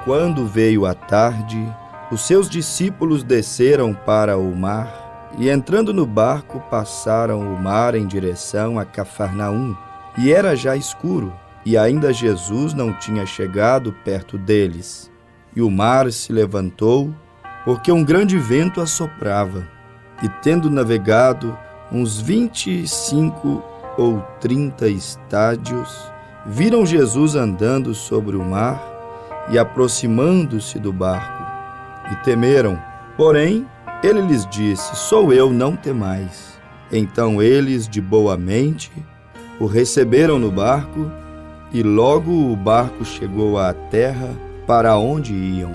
Quando veio a tarde, os seus discípulos desceram para o mar e, entrando no barco, passaram o mar em direção a Cafarnaum. E era já escuro, e ainda Jesus não tinha chegado perto deles. E o mar se levantou, porque um grande vento assoprava. E tendo navegado uns 25 ou 30 estádios, viram Jesus andando sobre o mar e aproximando-se do barco, e temeram. Porém, ele lhes disse: sou eu, não temais. Então eles, de boa mente, o receberam no barco, e logo o barco chegou à terra para onde iam.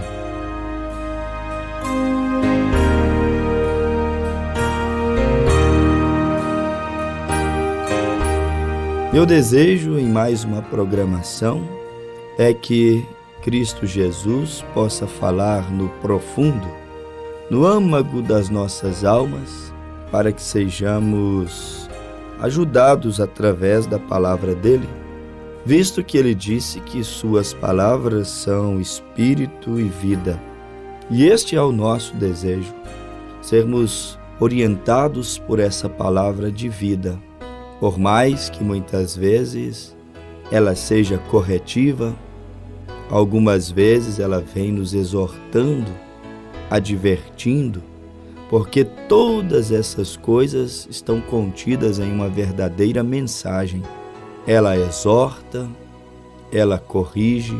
Meu desejo em mais uma programação é que Cristo Jesus possa falar no profundo, no âmago das nossas almas, para que sejamos ajudados através da palavra dele, visto que ele disse que suas palavras são espírito e vida. E este é o nosso desejo, sermos orientados por essa palavra de vida, por mais que muitas vezes ela seja corretiva, algumas vezes ela vem nos exortando, advertindo, porque todas essas coisas estão contidas em uma verdadeira mensagem. Ela exorta, ela corrige,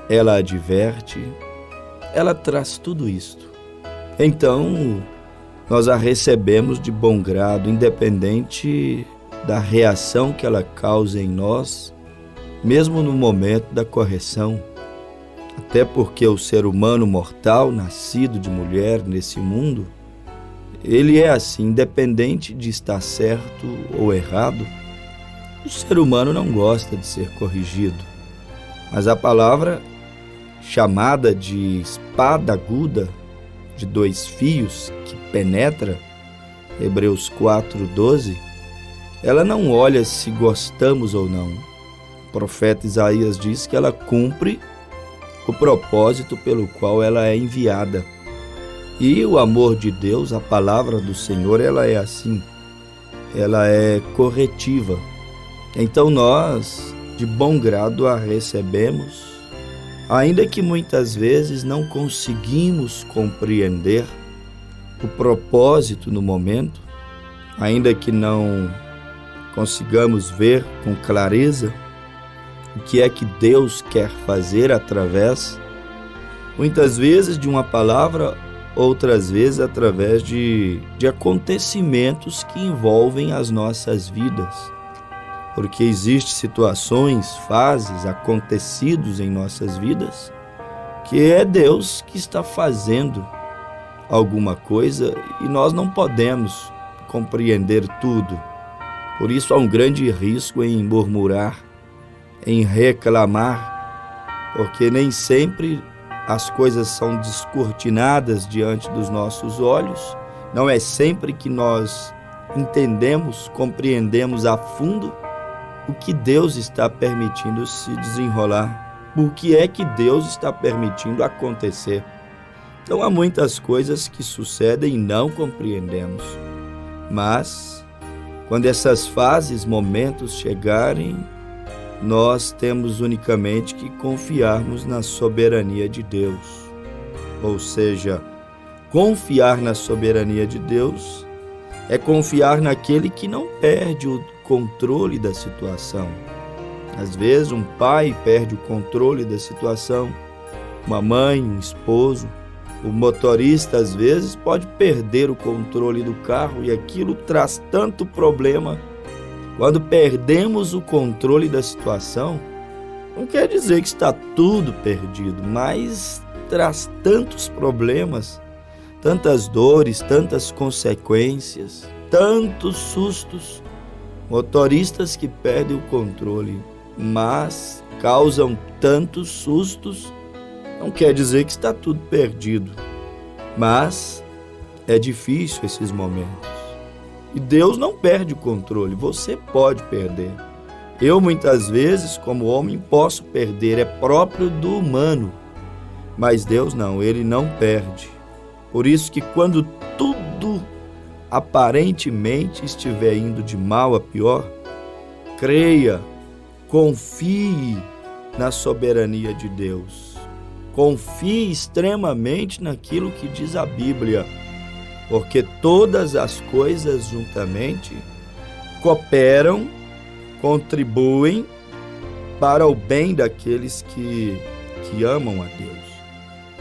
ela adverte, ela traz tudo isto. Então, nós a recebemos de bom grado, independente da reação que ela causa em nós, mesmo no momento da correção. Até porque o ser humano mortal, nascido de mulher nesse mundo, ele é assim, independente de estar certo ou errado. O ser humano não gosta de ser corrigido. Mas a palavra, chamada de espada aguda, de 2 fios, que penetra, Hebreus 4:12, ela não olha se gostamos ou não. O profeta Isaías diz que ela cumpre o propósito pelo qual ela é enviada. E o amor de Deus, a palavra do Senhor, ela é assim, ela é corretiva. Então nós, de bom grado, a recebemos, ainda que muitas vezes não conseguimos compreender o propósito no momento, ainda que não consigamos ver com clareza o que é que Deus quer fazer através, muitas vezes de uma palavra, outras vezes através de acontecimentos que envolvem as nossas vidas. Porque existem situações, fases, acontecidos em nossas vidas, que é Deus que está fazendo alguma coisa e nós não podemos compreender tudo. Por isso há um grande risco em murmurar, em reclamar, porque nem sempre as coisas são descortinadas diante dos nossos olhos. Não é sempre que nós entendemos, compreendemos a fundo o que Deus está permitindo se desenrolar, o que é que Deus está permitindo acontecer. Então há muitas coisas que sucedem e não compreendemos, mas quando essas fases, momentos chegarem, nós temos unicamente que confiarmos na soberania de Deus. Ou seja, confiar na soberania de Deus é confiar naquele que não perde o controle da situação. Às vezes um pai perde o controle da situação, uma mãe, um esposo, o motorista às vezes pode perder o controle do carro e aquilo traz tanto problema. Quando perdemos o controle da situação, não quer dizer que está tudo perdido, mas traz tantos problemas, tantas dores, tantas consequências, tantos sustos. Motoristas que perdem o controle, mas causam tantos sustos, não quer dizer que está tudo perdido, mas é difícil esses momentos. E Deus não perde o controle, você pode perder. Eu muitas vezes, como homem, posso perder, é próprio do humano. Mas Deus não, Ele não perde. Por isso que quando tudo aparentemente estiver indo de mal a pior, creia, confie na soberania de Deus. Confie extremamente naquilo que diz a Bíblia, porque todas as coisas juntamente cooperam, contribuem para o bem daqueles que amam a Deus,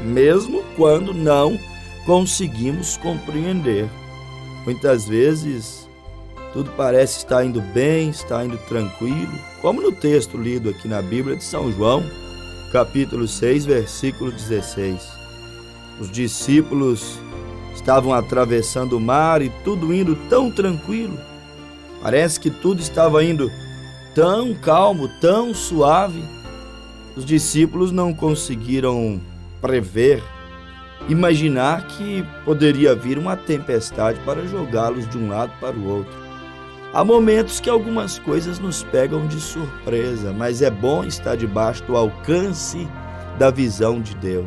mesmo quando não conseguimos compreender. Muitas vezes tudo parece estar indo bem, está indo tranquilo, como no texto lido aqui na Bíblia de São João, capítulo 6, versículo 16. Os discípulos estavam atravessando o mar e tudo indo tão tranquilo. Parece que tudo estava indo tão calmo, tão suave. Os discípulos não conseguiram prever, imaginar que poderia vir uma tempestade para jogá-los de um lado para o outro. Há momentos que algumas coisas nos pegam de surpresa, mas é bom estar debaixo do alcance da visão de Deus.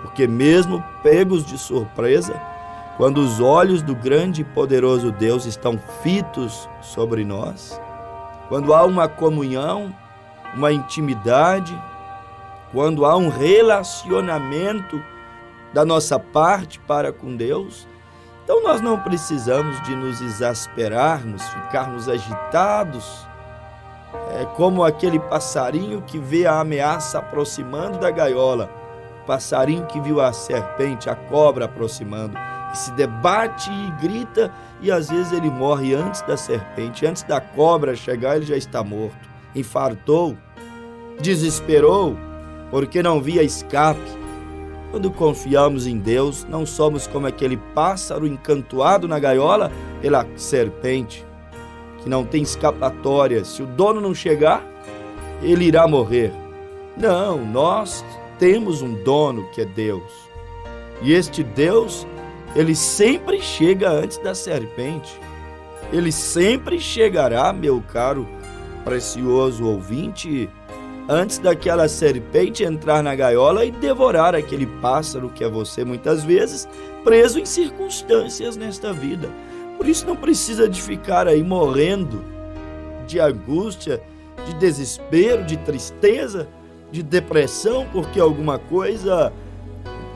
Porque mesmo pegos de surpresa, quando os olhos do grande e poderoso Deus estão fitos sobre nós, quando há uma comunhão, uma intimidade, quando há um relacionamento da nossa parte para com Deus, então nós não precisamos de nos exasperarmos, ficarmos agitados, como aquele passarinho que vê a ameaça aproximando da gaiola, o passarinho que viu a serpente, a cobra aproximando, e se debate e grita, e às vezes ele morre antes da serpente, antes da cobra chegar ele já está morto, infartou, desesperou, porque não via escape. Quando confiamos em Deus, não somos como aquele pássaro encantoado na gaiola pela serpente, que não tem escapatória. Se o dono não chegar, ele irá morrer. Não, nós temos um dono que é Deus. E este Deus, ele sempre chega antes da serpente. Ele sempre chegará, meu caro, precioso ouvinte, antes daquela serpente entrar na gaiola e devorar aquele pássaro que é você, muitas vezes, preso em circunstâncias nesta vida. Por isso não precisa de ficar aí morrendo de angústia, de desespero, de tristeza, de depressão, porque alguma coisa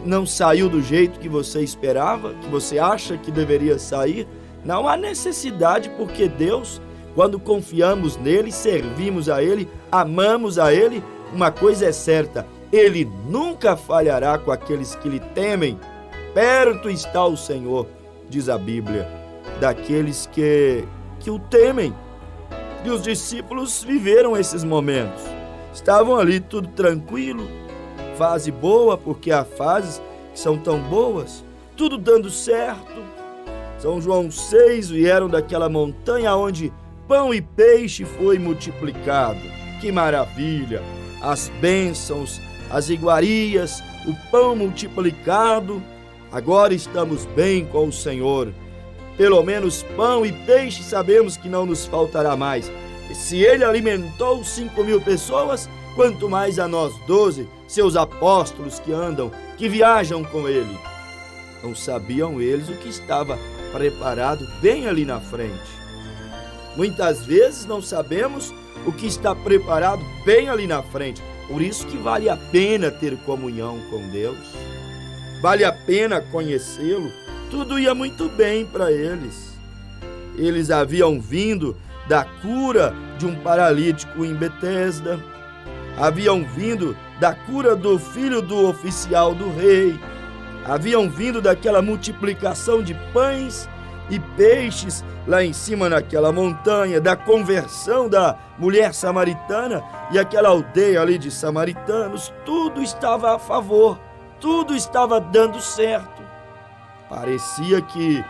não saiu do jeito que você esperava, que você acha que deveria sair. Não há necessidade, porque Deus, quando confiamos nele, servimos a ele, amamos a ele, uma coisa é certa, ele nunca falhará com aqueles que lhe temem. Perto está o Senhor, diz a Bíblia, daqueles que o temem. E os discípulos viveram esses momentos. Estavam ali tudo tranquilo, fase boa, porque há fases que são tão boas, tudo dando certo. São João 6 vieram daquela montanha onde pão e peixe foi multiplicado. Que maravilha! As bênçãos, as iguarias, o pão multiplicado. Agora estamos bem com o Senhor. Pelo menos pão e peixe sabemos que não nos faltará mais. E se ele alimentou 5.000 pessoas, quanto mais a nós 12, seus apóstolos que andam, que viajam com ele. Não sabiam eles o que estava preparado bem ali na frente. Muitas vezes não sabemos o que está preparado bem ali na frente. Por isso que vale a pena ter comunhão com Deus. Vale a pena conhecê-lo. Tudo ia muito bem para eles. Eles haviam vindo da cura de um paralítico em Betesda. Haviam vindo da cura do filho do oficial do rei. Haviam vindo daquela multiplicação de pães e peixes lá em cima naquela montanha, da conversão da mulher samaritana e aquela aldeia ali de samaritanos. Tudo estava a favor, tudo estava dando certo. Parecia que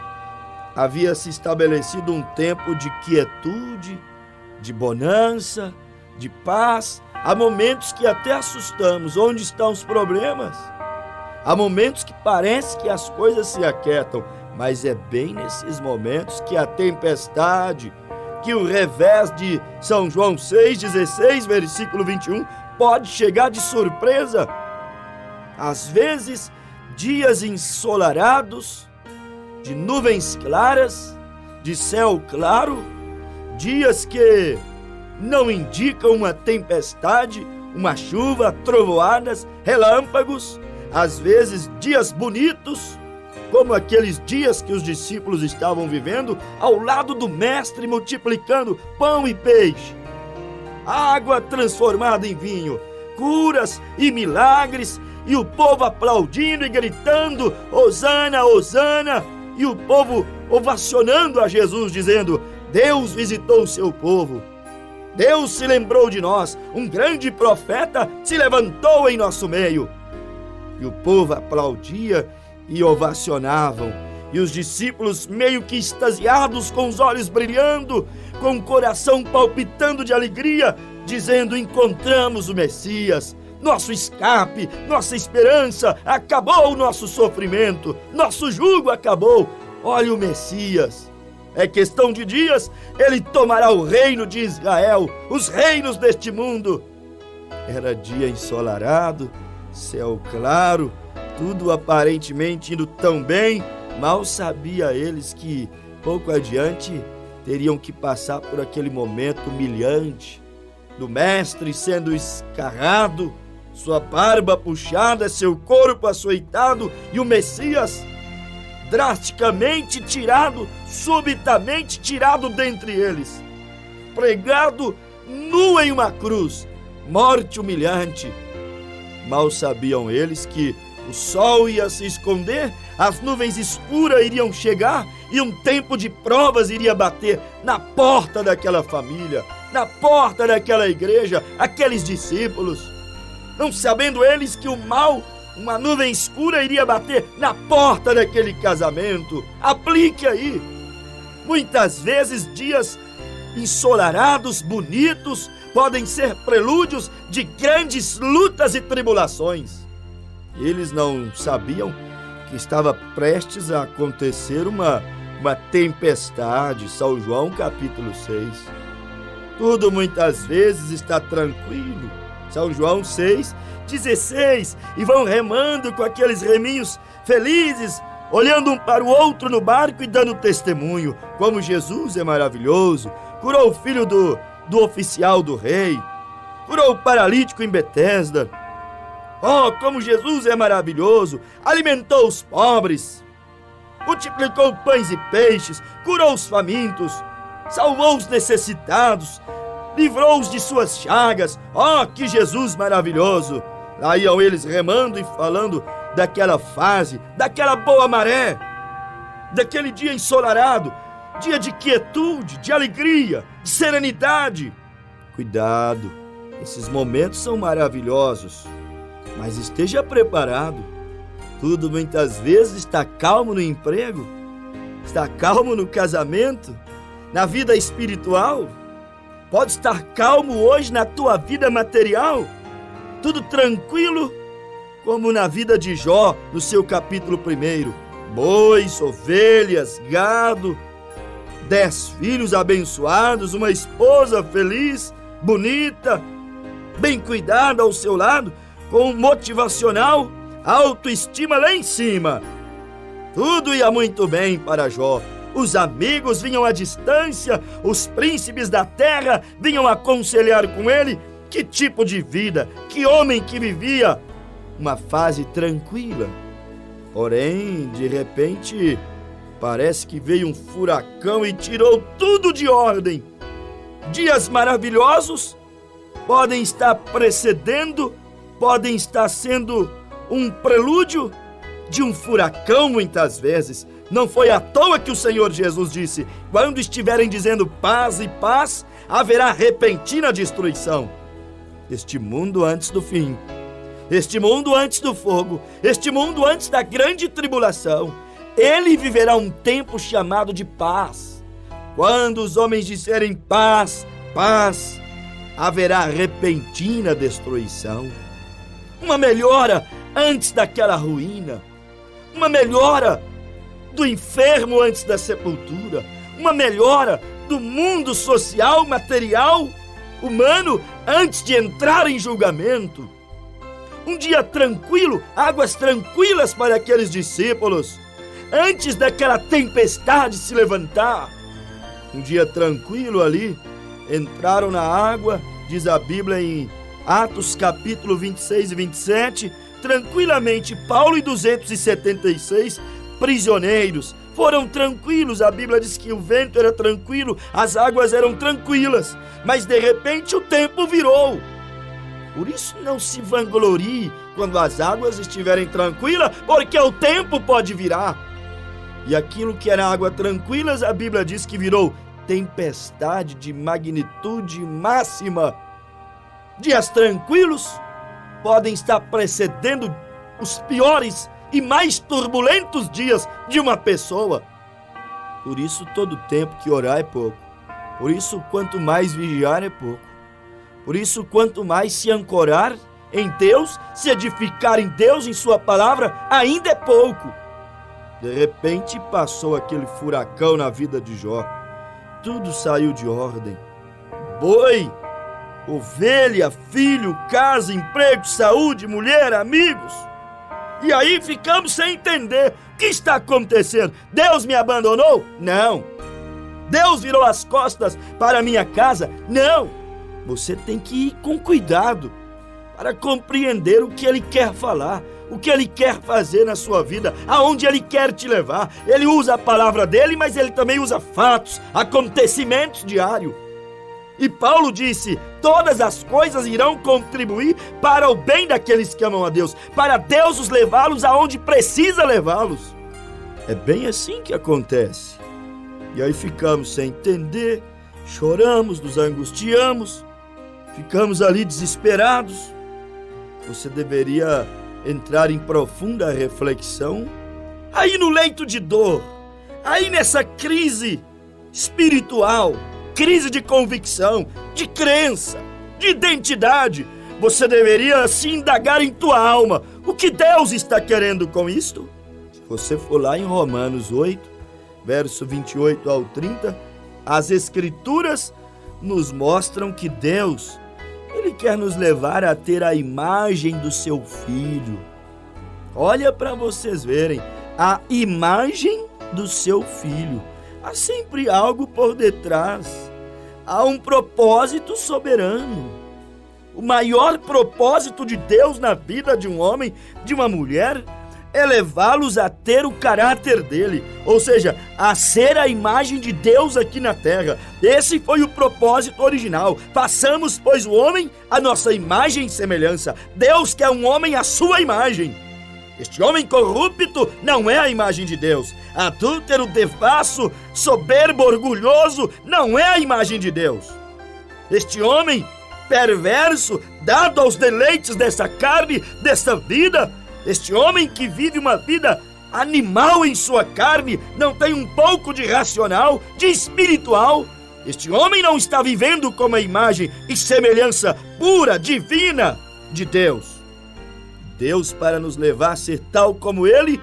havia se estabelecido um tempo de quietude, de bonança, de paz. Há momentos que até assustamos. Onde estão os problemas? Há momentos que parece que as coisas se aquietam, mas é bem nesses momentos que a tempestade, que o revés de São João 6,16, versículo 21, pode chegar de surpresa. às vezes dias ensolarados, de nuvens claras, de céu claro, dias que não indicam uma tempestade, uma chuva, trovoadas, relâmpagos, às vezes dias bonitos, como aqueles dias que os discípulos estavam vivendo ao lado do Mestre, multiplicando pão e peixe, água transformada em vinho, curas e milagres, e o povo aplaudindo e gritando: Hosana, Hosana, e o povo ovacionando a Jesus, dizendo: Deus visitou o seu povo, Deus se lembrou de nós, um grande profeta se levantou em nosso meio. E o povo aplaudia e ovacionavam, e os discípulos meio que extasiados, com os olhos brilhando, com o coração palpitando de alegria, dizendo: encontramos o Messias, nosso escape, nossa esperança, acabou o nosso sofrimento, nosso jugo acabou, olha o Messias. É questão de dias, ele tomará o reino de Israel, os reinos deste mundo. Era dia ensolarado, céu claro, tudo aparentemente indo tão bem. Mal sabia eles que pouco adiante teriam que passar por aquele momento humilhante do Mestre sendo escarrado, sua barba puxada, seu corpo açoitado, e o Messias drasticamente tirado, subitamente tirado dentre eles, pregado nu em uma cruz, morte humilhante. Mal sabiam eles que o sol ia se esconder, as nuvens escuras iriam chegar e um tempo de provas iria bater na porta daquela família, na porta daquela igreja, aqueles discípulos. Não sabendo eles que o mal, uma nuvem escura, iria bater na porta daquele casamento. Aplique aí. Muitas vezes dias ensolarados, bonitos, podem ser prelúdios de grandes lutas e tribulações. Eles não sabiam que estava prestes a acontecer uma tempestade. São João capítulo 6. Tudo muitas vezes está tranquilo. São João 6:16, e vão remando com aqueles reminhos felizes, olhando um para o outro no barco e dando testemunho, como Jesus é maravilhoso, curou o filho do oficial do rei, curou o paralítico em Betesda. Oh, como Jesus é maravilhoso, alimentou os pobres, multiplicou pães e peixes, curou os famintos, salvou os necessitados, livrou-os de suas chagas. Oh, que Jesus maravilhoso! Lá iam eles remando e falando daquela fase, daquela boa maré, daquele dia ensolarado, dia de quietude, de alegria, de serenidade. Cuidado, esses momentos são maravilhosos, mas esteja preparado. Tudo muitas vezes está calmo no emprego, está calmo no casamento, na vida espiritual. Pode estar calmo hoje na tua vida material, tudo tranquilo, como na vida de Jó, no seu capítulo 1. Bois, ovelhas, gado, 10 filhos abençoados, uma esposa feliz, bonita, bem cuidada ao seu lado, com motivacional, autoestima lá em cima. Tudo ia muito bem para Jó. Os amigos vinham à distância, os príncipes da terra vinham aconselhar com ele que tipo de vida, que homem que vivia uma fase tranquila. Porém, de repente, parece que veio um furacão e tirou tudo de ordem. Dias maravilhosos podem estar precedendo, podem estar sendo um prelúdio de um furacão muitas vezes. Não foi à toa que o Senhor Jesus disse: quando estiverem dizendo paz e paz, haverá repentina destruição. Este mundo antes do fim, este mundo antes do fogo, este mundo antes da grande tribulação, ele viverá um tempo chamado de paz. Quando os homens disserem paz, paz, haverá repentina destruição. Uma melhora antes daquela ruína, uma melhora do enfermo antes da sepultura, uma melhora do mundo social, material, humano, antes de entrar em julgamento. Um dia tranquilo, águas tranquilas para aqueles discípulos, antes daquela tempestade se levantar. Um dia tranquilo ali, entraram na água, diz a Bíblia em Atos capítulo 26 e 27, tranquilamente Paulo e 276 prisioneiros foram tranquilos. A Bíblia diz que o vento era tranquilo, as águas eram tranquilas, mas de repente o tempo virou. Por isso não se vanglorie quando as águas estiverem tranquilas, porque o tempo pode virar. E aquilo que era água tranquilas, a Bíblia diz que virou tempestade de magnitude máxima. Dias tranquilos podem estar precedendo os piores e mais turbulentos dias de uma pessoa. Por isso, todo tempo que orar é pouco. Por isso, quanto mais vigiar é pouco. Por isso, quanto mais se ancorar em Deus, se edificar em Deus, em sua palavra, ainda é pouco. De repente passou aquele furacão na vida de Jó. Tudo saiu de ordem. Boi, ovelha, filho, casa, emprego, saúde, mulher, amigos. E aí ficamos sem entender o que está acontecendo. Deus me abandonou? Não. Deus virou as costas para a minha casa? Não. Você tem que ir com cuidado para compreender o que Ele quer falar, o que Ele quer fazer na sua vida, aonde Ele quer te levar. Ele usa a palavra dele, mas Ele também usa fatos, acontecimentos diários. E Paulo disse, todas as coisas irão contribuir para o bem daqueles que amam a Deus, para Deus os levá-los aonde precisa levá-los. É bem assim que acontece. E aí ficamos sem entender, choramos, nos angustiamos, ficamos ali desesperados. Você deveria entrar em profunda reflexão, aí no leito de dor, aí nessa crise espiritual, crise de convicção, de crença, de identidade. Você deveria se indagar em tua alma, o que Deus está querendo com isto? Se você for lá em Romanos 8, verso 28 ao 30, as Escrituras nos mostram que Deus, Ele quer nos levar a ter a imagem do seu Filho. Olha para vocês verem, a imagem do seu Filho. Há sempre algo por detrás. Há um propósito soberano. O maior propósito de Deus na vida de um homem, de uma mulher, é levá-los a ter o caráter dele, ou seja, a ser a imagem de Deus aqui na terra. Esse foi o propósito original. Façamos, pois, o homem a nossa imagem e semelhança. Deus quer um homem à sua imagem. Este homem corrupto não é a imagem de Deus. Adúltero, devasso, soberbo, orgulhoso, não é a imagem de Deus. Este homem perverso, dado aos deleites dessa carne, dessa vida, este homem que vive uma vida animal em sua carne, não tem um pouco de racional, de espiritual. Este homem não está vivendo como a imagem e semelhança pura, divina de Deus. Deus, para nos levar a ser tal como Ele,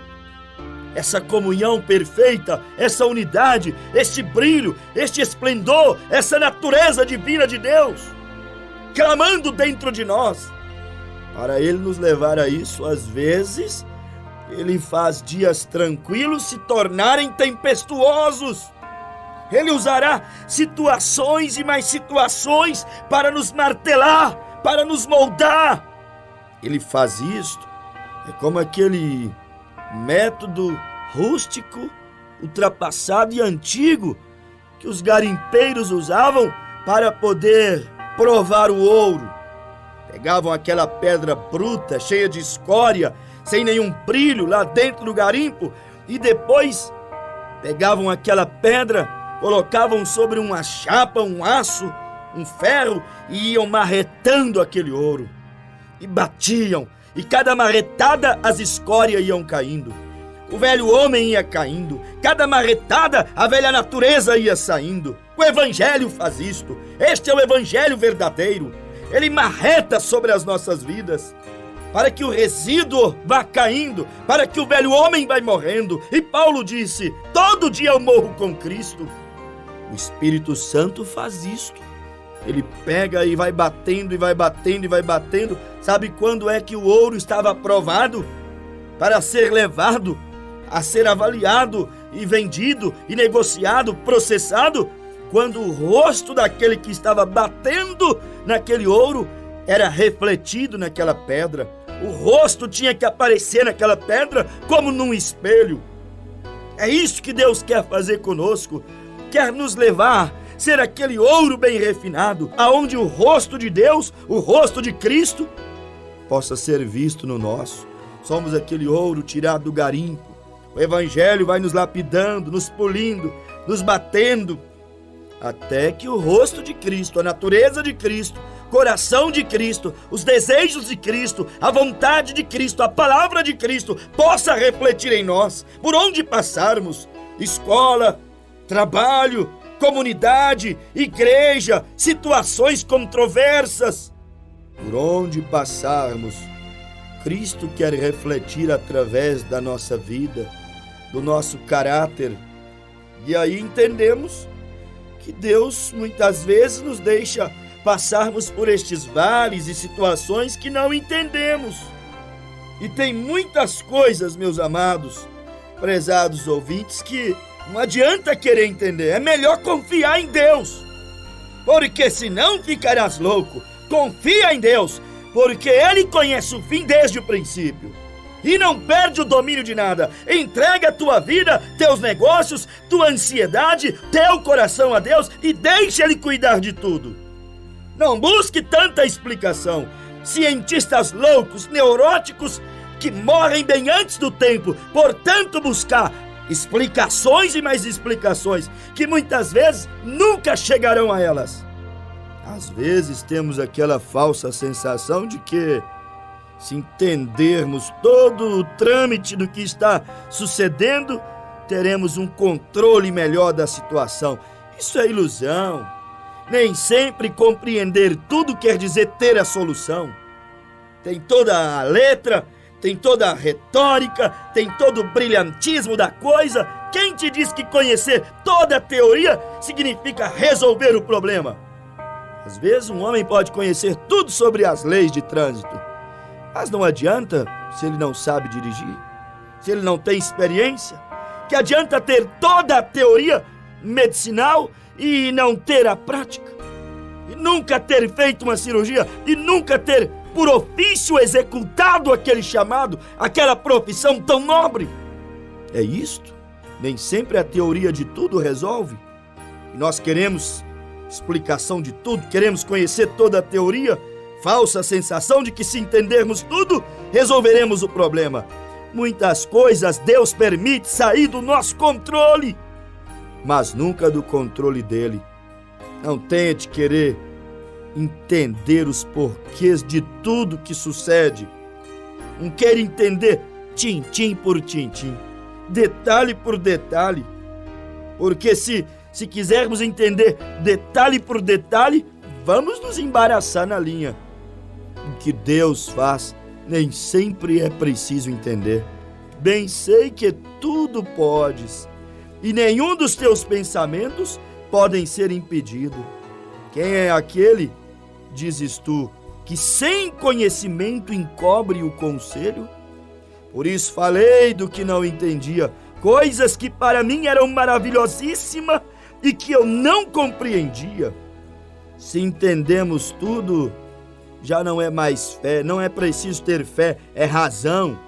essa comunhão perfeita, essa unidade, este brilho, este esplendor, essa natureza divina de Deus, clamando dentro de nós. Para Ele nos levar a isso, às vezes, Ele faz dias tranquilos se tornarem tempestuosos. Ele usará situações e mais situações para nos martelar, para nos moldar. Ele faz isto, é como aquele método rústico, ultrapassado e antigo que os garimpeiros usavam para poder provar o ouro. Pegavam aquela pedra bruta, cheia de escória, sem nenhum brilho lá dentro do garimpo, e depois pegavam aquela pedra, colocavam sobre uma chapa, um aço, um ferro, e iam marretando aquele ouro. E batiam, e cada marretada as escórias iam caindo. O velho homem ia caindo, cada marretada a velha natureza ia saindo. O Evangelho faz isto, este é o Evangelho verdadeiro. Ele marreta sobre as nossas vidas, para que o resíduo vá caindo, para que o velho homem vá morrendo. E Paulo disse, todo dia eu morro com Cristo. O Espírito Santo faz isto. Ele pega e vai batendo, e vai batendo, e vai batendo. Sabe quando é que o ouro estava aprovado para ser levado a ser avaliado e vendido e negociado, processado? Quando o rosto daquele que estava batendo naquele ouro era refletido naquela pedra. O rosto tinha que aparecer naquela pedra como num espelho. É isso que Deus quer fazer conosco. Quer nos levar a ser aquele ouro bem refinado, aonde o rosto de Deus, o rosto de Cristo, possa ser visto no nosso. Somos aquele ouro tirado do garimpo. O Evangelho vai nos lapidando, nos polindo, nos batendo, até que o rosto de Cristo, a natureza de Cristo, coração de Cristo, os desejos de Cristo, a vontade de Cristo, a palavra de Cristo possa refletir em nós, por onde passarmos. Escola, trabalho, comunidade, igreja, situações controversas. Por onde passarmos, Cristo quer refletir através da nossa vida, do nosso caráter. E aí entendemos que Deus muitas vezes nos deixa passarmos por estes vales e situações que não entendemos. E tem muitas coisas, meus amados, prezados ouvintes, que não adianta querer entender. É melhor confiar em Deus, porque senão ficarás louco. Confia em Deus, porque Ele conhece o fim desde o princípio e não perde o domínio de nada. Entrega a tua vida, teus negócios, tua ansiedade, teu coração a Deus e deixa Ele cuidar de tudo. Não busque tanta explicação. Cientistas loucos, neuróticos, que morrem bem antes do tempo, por tanto buscar explicações e mais explicações, que muitas vezes nunca chegarão a elas. Às vezes temos aquela falsa sensação de que, se entendermos todo o trâmite do que está sucedendo, teremos um controle melhor da situação. Isso é ilusão. Nem sempre compreender tudo quer dizer ter a solução. Tem toda a letra, tem toda a retórica, tem todo o brilhantismo da coisa. Quem te diz que conhecer toda a teoria significa resolver o problema? Às vezes um homem pode conhecer tudo sobre as leis de trânsito, mas não adianta se ele não sabe dirigir, se ele não tem experiência. Que adianta ter toda a teoria medicinal e não ter a prática? E nunca ter feito uma cirurgia e nunca ter, por ofício, executado aquele chamado, aquela profissão tão nobre? É isto. Nem sempre a teoria de tudo resolve. E nós queremos explicação de tudo, queremos conhecer toda a teoria, falsa sensação de que se entendermos tudo, resolveremos o problema. Muitas coisas Deus permite sair do nosso controle, mas nunca do controle dele. Não tente querer entender os porquês de tudo que sucede. Não queira entender tintim por tintim, detalhe por detalhe, porque se quisermos entender detalhe por detalhe, vamos nos embaraçar na linha. O que Deus faz nem sempre é preciso entender. Bem sei que tudo podes, e nenhum dos teus pensamentos podem ser impedidos. Quem é aquele, dizes tu, que sem conhecimento encobre o conselho? Por isso falei do que não entendia, coisas que para mim eram maravilhosíssimas e que eu não compreendia. Se entendemos tudo, já não é mais fé, não é preciso ter fé, é razão,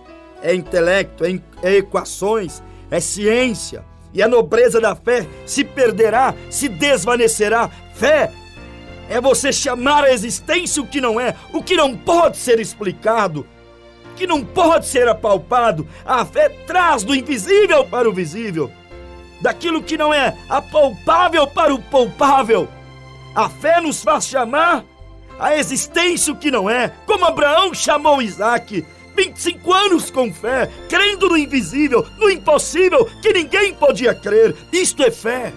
é intelecto, é equações, é ciência. E a nobreza da fé se perderá, se desvanecerá. Fé é você chamar à existência o que não pode ser explicado, o que não pode ser apalpado. A fé traz do invisível para o visível, daquilo que não é apalpável para o palpável. A fé nos faz chamar a existência o que não é, como Abraão chamou Isaque. 25 anos com fé, crendo no invisível, no impossível, que ninguém podia crer. Isto é fé.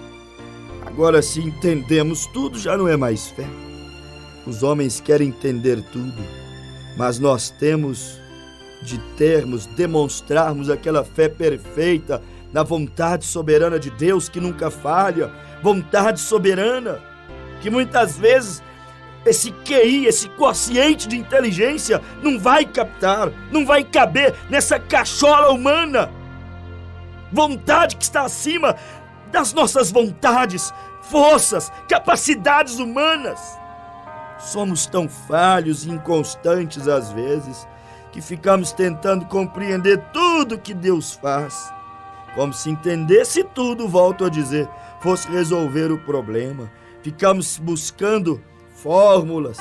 Agora, se entendemos tudo, já não é mais fé. Os homens querem entender tudo, mas nós temos de demonstrarmos aquela fé perfeita na vontade soberana de Deus que nunca falha, vontade soberana que muitas vezes esse QI, esse quociente de inteligência não vai captar, não vai caber nessa cachola humana. Vontade que está acima das nossas vontades, forças, capacidades humanas. Somos tão falhos e inconstantes às vezes que ficamos tentando compreender tudo que Deus faz, como se entendesse tudo, volto a dizer, fosse resolver o problema. Ficamos buscando fórmulas,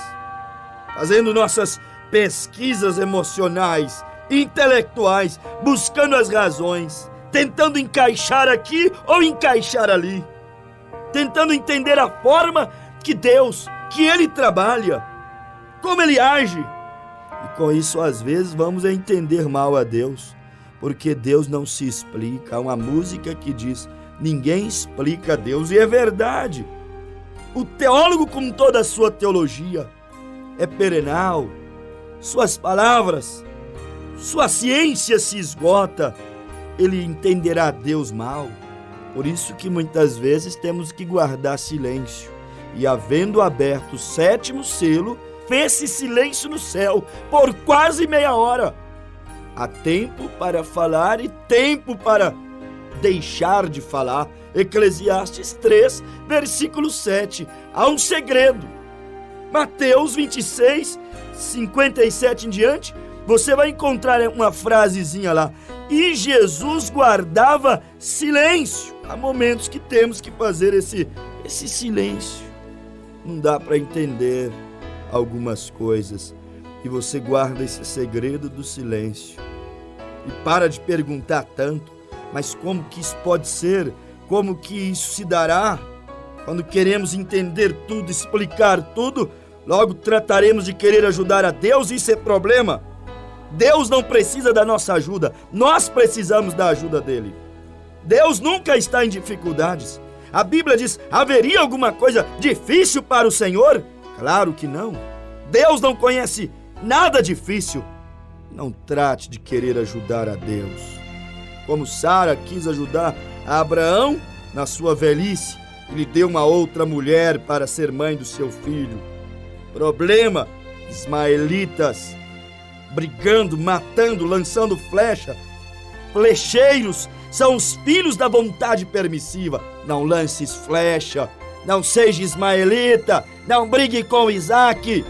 fazendo nossas pesquisas emocionais, intelectuais, buscando as razões, tentando encaixar aqui ou encaixar ali, tentando entender a forma que Deus, que Ele trabalha, como Ele age. E com isso, às vezes, vamos a entender mal a Deus, porque Deus não se explica. Há uma música que diz: ninguém explica Deus, e é verdade. O teólogo, com toda a sua teologia, é perenal, suas palavras, sua ciência se esgota, ele entenderá Deus mal. Por isso que muitas vezes temos que guardar silêncio. E havendo aberto o 7º selo, fez-se silêncio no céu por quase meia hora. Há tempo para falar e tempo para deixar de falar. Eclesiastes 3, versículo 7. Há um segredo. Mateus 26, 57 em diante, você vai encontrar uma frasezinha lá: e Jesus guardava silêncio. Há momentos que temos que fazer esse silêncio. Não dá para entender algumas coisas, e você guarda esse segredo do silêncio. E para de perguntar tanto: mas como que isso pode ser? Como que isso se dará? Quando queremos entender tudo, explicar tudo, logo trataremos de querer ajudar a Deus, e isso é problema. Deus não precisa da nossa ajuda, nós precisamos da ajuda dele. Deus nunca está em dificuldades. A Bíblia diz: haveria alguma coisa difícil para o Senhor? Claro que não. Deus não conhece nada difícil. Não trate de querer ajudar a Deus, como Sara quis ajudar a Abraão na sua velhice. Ele deu uma outra mulher para ser mãe do seu filho. Problema: ismaelitas brigando, matando, lançando flecha. Flecheiros são os filhos da vontade permissiva. Não lances flecha, não seja ismaelita, não brigue com Isaac,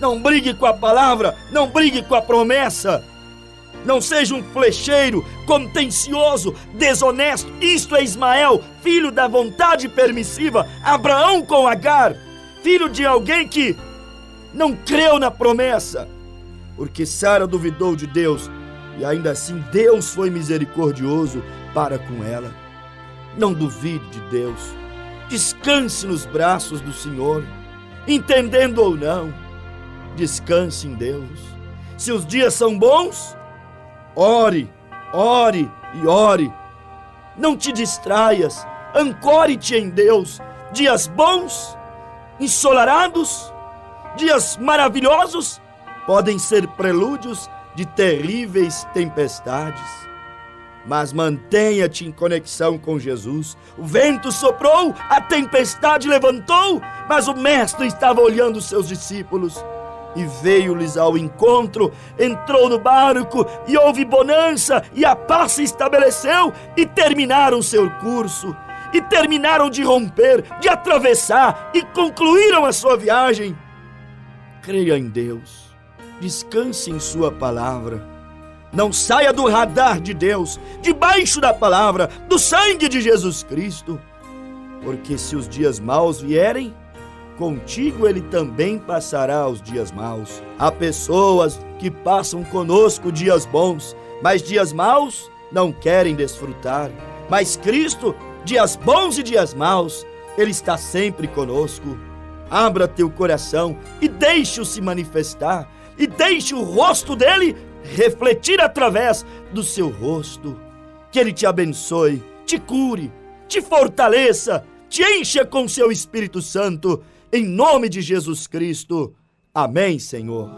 não brigue com a palavra, não brigue com a promessa. Não seja um flecheiro contencioso, desonesto. Isto é Ismael, filho da vontade permissiva. Abraão com Agar, filho de alguém que não creu na promessa, porque Sara duvidou de Deus, e ainda assim Deus foi misericordioso para com ela. Não duvide de Deus. Descanse nos braços do Senhor, entendendo ou não. Descanse em Deus. Se os dias são bons, ore, ore e ore. Não te distraias, ancore-te em Deus. Dias bons, ensolarados, dias maravilhosos, podem ser prelúdios de terríveis tempestades. Mas mantenha-te em conexão com Jesus. O vento soprou, a tempestade levantou, mas o Mestre estava olhando os seus discípulos e veio-lhes ao encontro, entrou no barco e houve bonança, e a paz se estabeleceu, e terminaram seu curso, e terminaram de romper, de atravessar, e concluíram a sua viagem. Creia em Deus, descanse em sua palavra. Não saia do radar de Deus, debaixo da palavra, do sangue de Jesus Cristo, porque se os dias maus vierem, contigo ele também passará os dias maus. Há pessoas que passam conosco dias bons, mas dias maus não querem desfrutar. Mas Cristo, dias bons e dias maus, Ele está sempre conosco. Abra teu coração e deixe-o se manifestar, e deixe o rosto dele refletir através do seu rosto. Que Ele te abençoe, te cure, te fortaleça, te encha com seu Espírito Santo, em nome de Jesus Cristo. Amém, Senhor.